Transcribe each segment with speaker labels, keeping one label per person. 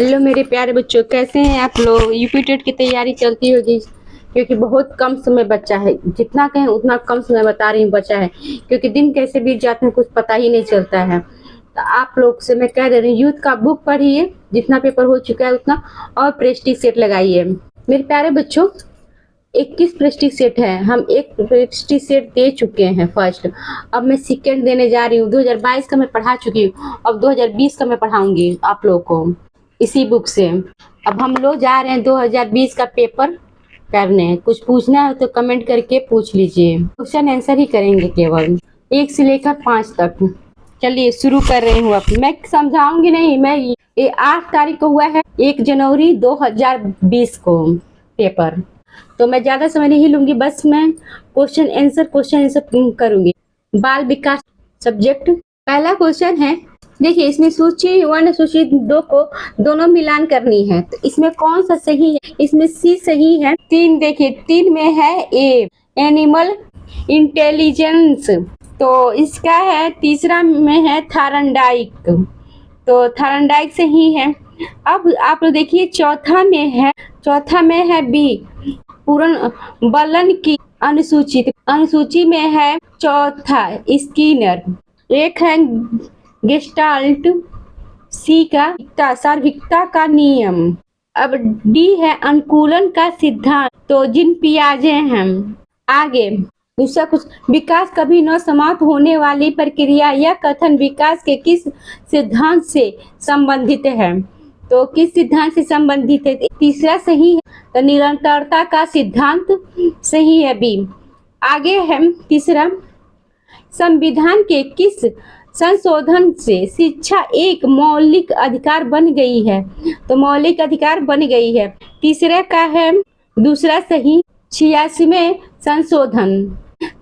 Speaker 1: Hello मेरे प्यारे बच्चों, कैसे हैं आप लोग। यूपी टेट की तैयारी चलती होगी क्योंकि बहुत कम समय बचा है। जितना कहें उतना कम समय बता रही हूँ बचा है, क्योंकि दिन कैसे बीत जाते हैं कुछ पता ही नहीं चलता है। तो आप लोग से मैं कह दे रही हूँ, यूथ का बुक पढ़िए, जितना पेपर हो चुका है उतना, और प्रेस्टीज सेट लगाइए। मेरे प्यारे बच्चों, 21 प्रेस्टीज सेट है, हम एक प्रेस्टीज सेट दे चुके हैं फर्स्ट। अब मैं सेकेंड देने जा रही हूँ। 2022 का मैं पढ़ा चुकी हूँ, अब 2020 का मैं पढ़ाऊंगी आप लोग को इसी बुक से। अब हम लोग जा रहे हैं 2020 का पेपर करने। कुछ पूछना है तो कमेंट करके पूछ लीजिए, क्वेश्चन आंसर ही करेंगे केवल 1 से लेकर 5 तक। चलिए शुरू कर रही हूँ। अब मैं समझाऊंगी नहीं, मैं ये 8 तारीख को हुआ है, 1 जनवरी 2020 को पेपर। तो मैं ज्यादा समय नहीं लूंगी, बस मैं क्वेश्चन आंसर करूंगी। बाल विकास सब्जेक्ट। पहला क्वेश्चन है, देखिए इसमें सूची 1 सूची 2 को दोनों मिलान करनी है, तो इसमें कौन सा सही है। इसमें सी सही है। 3 देखिए 3 में है ए, एनिमल इंटेलिजेंस, तो इसका है। तीसरा में है थायरॉइड, तो थायरॉइड सही है। अब आप लोग देखिए चौथा में है बी, पूर्ण बलन की अनुसूची में है चौथा स्किनर। एक है गेस्टाल्ट, सी का सार्वत्रिकता का नियम। अब डी है अनुकूलन का सिद्धांत, तो जिन पियाजे हैं। आगे दूसरा कुछ, विकास कभी न समाप्त होने वाली प्रक्रिया, यह कथन विकास के किस सिद्धांत से संबंधित है। तो किस सिद्धांत से संबंधित है। तीसरा सही है, तो निरंतरता का सिद्धांत सही है बी। आगे है तीसरा, संविधान के किस संशोधन से शिक्षा एक मौलिक अधिकार बन गई है। तो मौलिक अधिकार बन गई है। तीसरे का है दूसरा सही, 86वें संशोधन।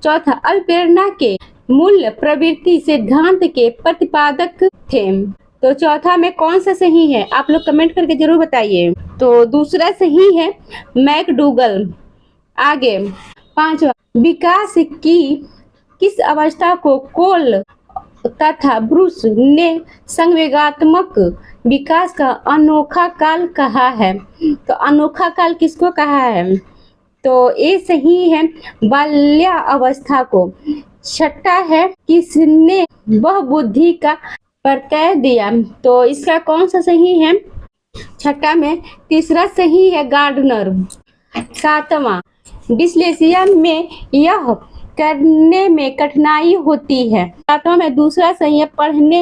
Speaker 1: चौथा, अल्पप्रेरणा के मूल प्रवृत्ति सिद्धांत के प्रतिपादक थे। तो चौथा में कौन सा सही है, आप लोग कमेंट करके जरूर बताइए। तो दूसरा सही है मैकडूगल। आगे पांचवा, विकास की किस अवस्था को कोल तथा ब्रूस ने संवेगात्मक विकास का अनोखा काल कहा है। तो अनोखा काल किसको कहा है। तो ये सही है बाल्यावस्था को। छठा है, किसने वह बुद्धि का प्रत्यय दिया। तो इसका कौन सा सही है छठा में। तीसरा सही है गार्डनर। सातवां, डिस्लेक्सिया में यह करने में कठिनाई होती है। सातवां में दूसरा सही है पढ़ने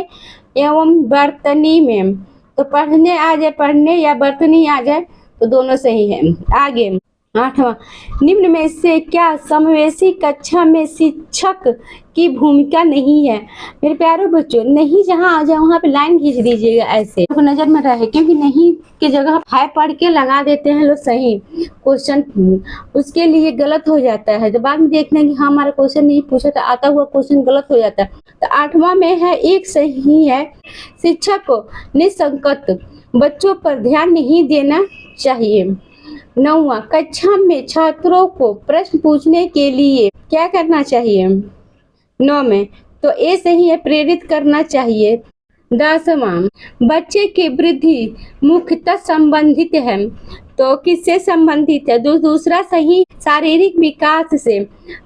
Speaker 1: एवं वर्तनी में। तो पढ़ने आ जाए, पढ़ने या वर्तनी आ जाए तो दोनों सही है। आगे आठवां, निम्न में से क्या समावेशी कक्षा में शिक्षक की भूमिका नहीं है। मेरे प्यारे बच्चों, नहीं जहाँ आ जाए वहाँ पे लाइन खींच दीजिएगा, ऐसे तो नजर में रहे, क्योंकि नहीं की जगह हाय पढ़ के लगा देते हैं लोग सही क्वेश्चन, उसके लिए गलत हो जाता है। तो बाद में देखते हैं कि हाँ हमारा क्वेश्चन नहीं पूछा था, आता हुआ क्वेश्चन गलत हो जाता है। तो आठवां में है एक सही है, शिक्षक को निसंकट बच्चों पर ध्यान नहीं देना चाहिए। नौवां, कक्षा में छात्रों को प्रश्न पूछने के लिए क्या करना चाहिए। 9 में तो ए सही है, प्रेरित करना चाहिए। 10वां, बच्चे की वृद्धि मुख्यतः संबंधित है। तो किससे संबंधित है। दूसरा सही, शारीरिक विकास से।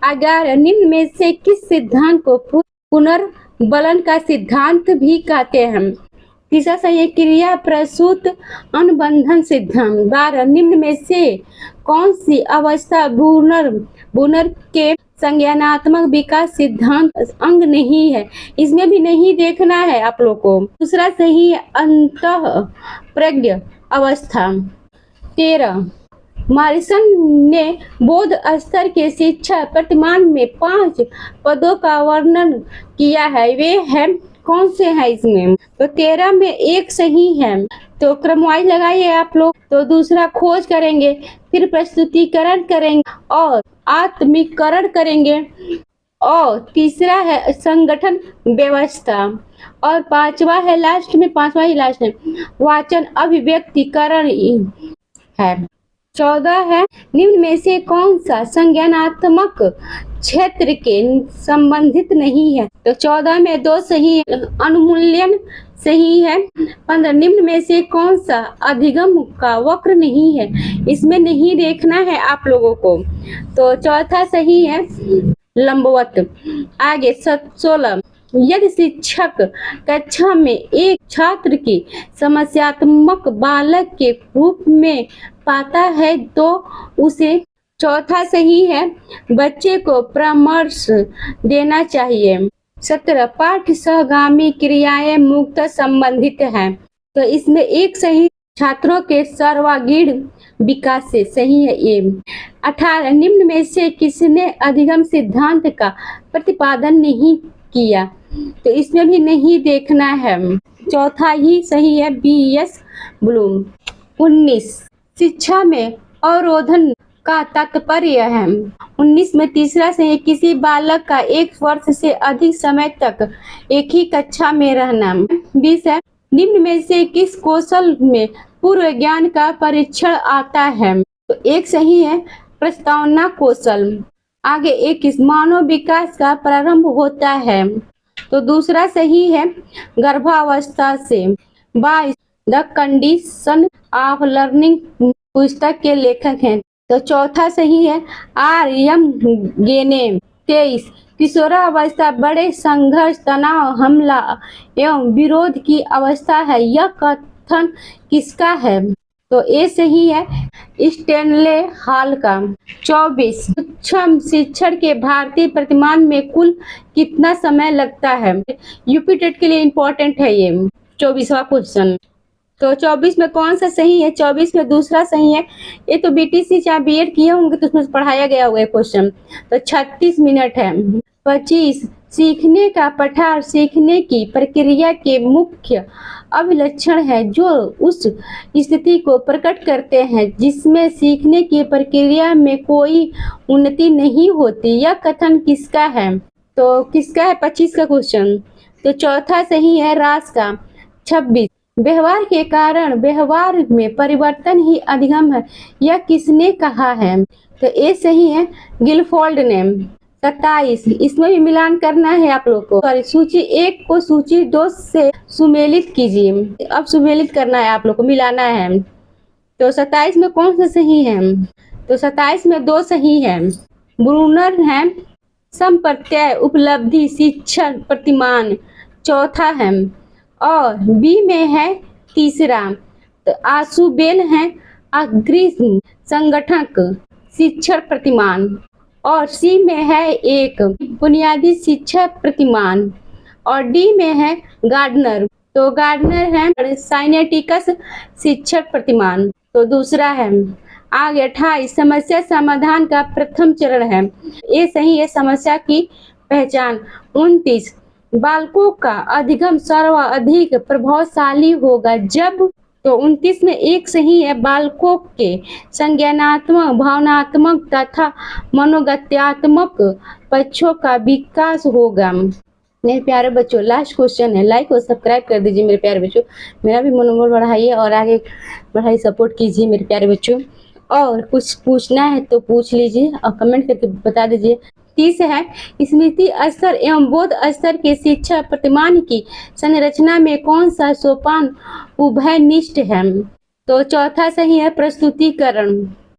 Speaker 1: 11, निम्न में से किस सिद्धांत को पुनर्बलन का सिद्धांत भी कहते हैं। तीसरा सही है क्रिया प्रसूत अनुबंधन सिद्धांत। 12, निम्न में से कौन सी अवस्था बुनर के संज्ञानात्मक विकास सिद्धांत अंग नहीं है। इसमें भी नहीं देखना है आप लोग को। दूसरा सही है अंतः प्रज्ञ अवस्था। 13, मॉरिसन ने बौद्ध स्तर के शिक्षा प्रतिमान में 5 पदों का वर्णन किया है, वे हैं कौन से हैं इसमें। तो 13 में एक सही है, तो क्रमवाइज लगाइए आप लोग। तो दूसरा खोज करेंगे, फिर प्रस्तुतिकरण करेंगे और आत्मीकरण करेंगे, और तीसरा है संगठन व्यवस्था, और पांचवा है लास्ट में, पांचवा ही लास्ट है, वाचन अभिव्यक्तिकरण है। 14 है, निम्न में से कौन सा संज्ञानात्मक क्षेत्र के संबंधित नहीं है। तो 14 में 2 सही, अनुमूल्यन सही है। 15 निम्न में से कौन सा अधिगम का वक्र नहीं है, इसमें नहीं देखना है आप लोगों को। तो चौथा सही है लंबवत। आगे 16 यदि शिक्षक कक्षा में एक छात्र की समस्यात्मक बालक के रूप में पाता है तो उसे, चौथा सही है, बच्चे को परामर्श देना चाहिए। 17 पाठ्य सहगामी क्रियाएं मुक्त संबंधित हैं, तो इसमें एक सही छात्रों के सर्वांगीण विकास से, सही है ये। 18 निम्न में से किसने अधिगम सिद्धांत का प्रतिपादन नहीं किया, तो इसमें भी नहीं देखना है, चौथा ही सही है BS ब्लूम। 19 शिक्षा में अवरोधन का तात्पर्य है। 19 में तीसरा सही, किसी बालक का 1 वर्ष से अधिक समय तक एक ही कक्षा में रहना। 20 है निम्न में से किस कौशल में पूर्व ज्ञान का परीक्षण आता है, तो एक सही है प्रस्तावना कौशल। आगे 21 मानव विकास का प्रारंभ होता है, तो दूसरा सही है गर्भावस्था से। 22 द कंडीशन ऑफ लर्निंग पुस्तक के लेखक हैं, तो चौथा सही है RM गेने। 23 किशोरावस्था बड़े संघर्ष, तनाव, हमला एवं विरोध की अवस्था है, यह कथन किसका है, तो ये सही है स्टेनले हॉल का। 24 सूक्ष्म शिक्षण के भारतीय प्रतिमान में कुल कितना समय लगता है, यूपी टेट के लिए इम्पोर्टेंट है ये 24वां क्वेश्चन। तो 24 में कौन सा सही है, 24 में दूसरा सही है। ये तो BTC चाहे BEd किए होंगे तो उसमें पढ़ाया गया होगा क्वेश्चन, तो 36 मिनट है। 25 सीखने का पठार सीखने की प्रक्रिया के मुख्य अभिलक्षण है जो उस स्थिति को प्रकट करते हैं जिसमें सीखने की प्रक्रिया में कोई उन्नति नहीं होती, यह कथन किसका है, तो किसका है 25 का क्वेश्चन, तो चौथा सही है रास का। 26 व्यवहार के कारण व्यवहार में परिवर्तन ही अधिगम है, यह किसने कहा है, तो ये सही है गिलफोर्ड ने। 27 इसमें भी मिलान करना है आप लोग को, सॉरी सूची 1 को सूची 2 से सुमेलित कीजिए, अब सुमेलित करना है आप लोग को, मिलाना है। तो 27 में कौन सा सही है, तो 27 में 2 सही है। ब्रूनर है संप्रत्यय उपलब्धि शिक्षण प्रतिमान, चौथा है। और बी में है तीसरा, तो आशुबेन है अग्रिम संगठक शिक्षण प्रतिमान, और सी में है एक बुनियादी शिक्षा प्रतिमान, और डी में है गार्डनर, तो गार्डनर है साइनेटिकस शिक्षक प्रतिमान, तो दूसरा है। आगे 28 समस्या समाधान का प्रथम चरण है, ये सही है समस्या की पहचान। 29 बालकों का अधिगम सर्वाधिक प्रभावशाली होगा जब, तो 29 में एक सही है बालकों के संज्ञानात्मक भावनात्मक तथा मनोगत्यात्मक पक्षों का विकास होगा। मेरे प्यारे बच्चों लास्ट क्वेश्चन है, लाइक और सब्सक्राइब कर दीजिए मेरे प्यारे बच्चों, मेरा भी मनोबल बढ़ाइए और आगे बढ़ाई सपोर्ट कीजिए मेरे प्यारे बच्चों। और कुछ पूछना है तो पूछ लीजिए और कमेंट करके बता दीजिए। 30 है स्मृति स्तर एवं बोध स्तर के शिक्षा प्रतिमान की संरचना में कौन सा सोपान उभयनिष्ठ है, तो चौथा सही है प्रस्तुतिकरण।